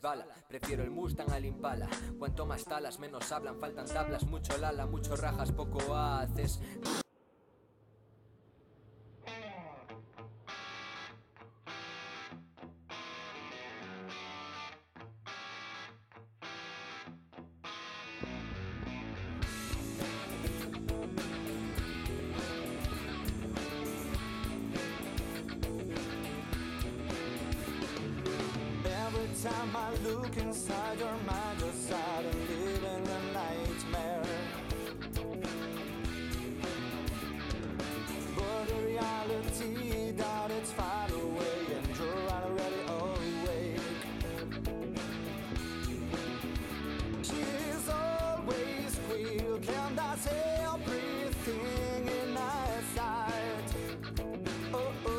resbala. Prefiero el Mustang al Impala. Cuanto más talas, menos hablan. Faltan tablas, mucho lala, mucho rajas, poco haces. Every time I look inside your mind, you're suddenly living a nightmare. But the reality that it's far away and you're already awake. She's always quick and that's everything in our sight. Oh, oh.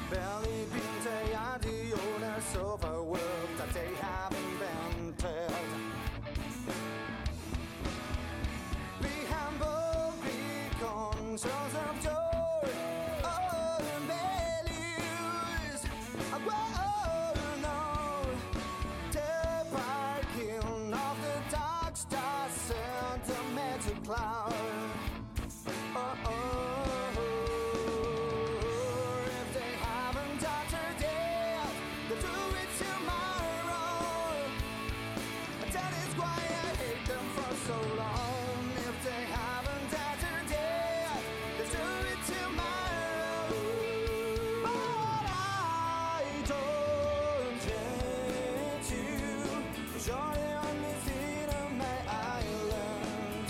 Barely been the owners of a world that they have invented. Be humble, be conscious of joy, all values. Whoa, no, the parking of the dark star sentimental cloud. Oh, oh. So long, if they haven't had their day, let's do it tomorrow. But I don't get you, 'cause you're the only thing on my island.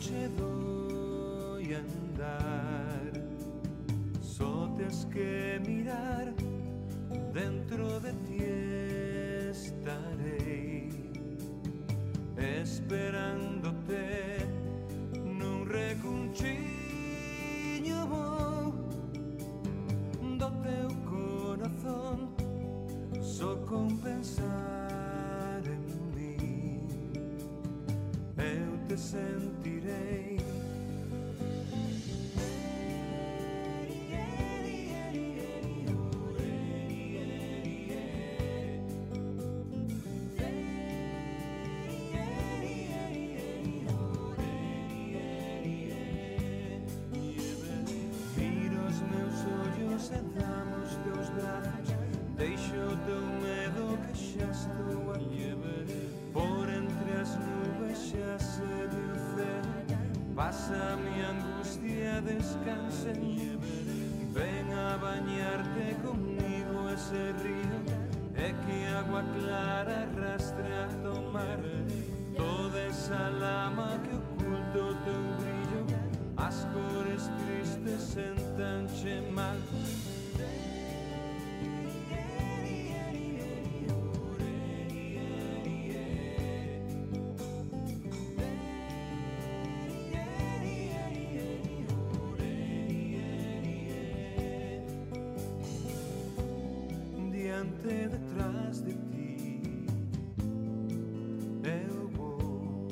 che doi andar, só tes que mirar, dentro de ti estarei, esperándote nun recunchiño vou do teu corazón, só con pensar en mí eu te sentirei. Deixo o teu medo que xa estou aquí, por entre as nubes xa se ve o céu, pasa a miña angustia, descansa en mí, ven a bañarte comigo ese río, é que agua clara arrastra a tomar toda esa lama que oculta o teu brillo, as cores tristes sentanche mal. Detrás de ti eu vou,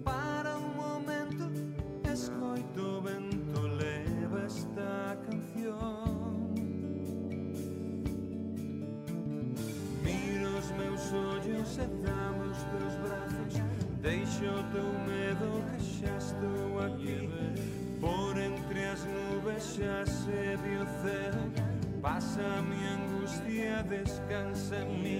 para un momento escoito o vento, leva esta canción, miro os meus ollos e dame os teus brazos, deixo o teu medo que xa estou aquí, por entre as nubes xa se ve o céu, pasa a miña angustia, descansa en mí,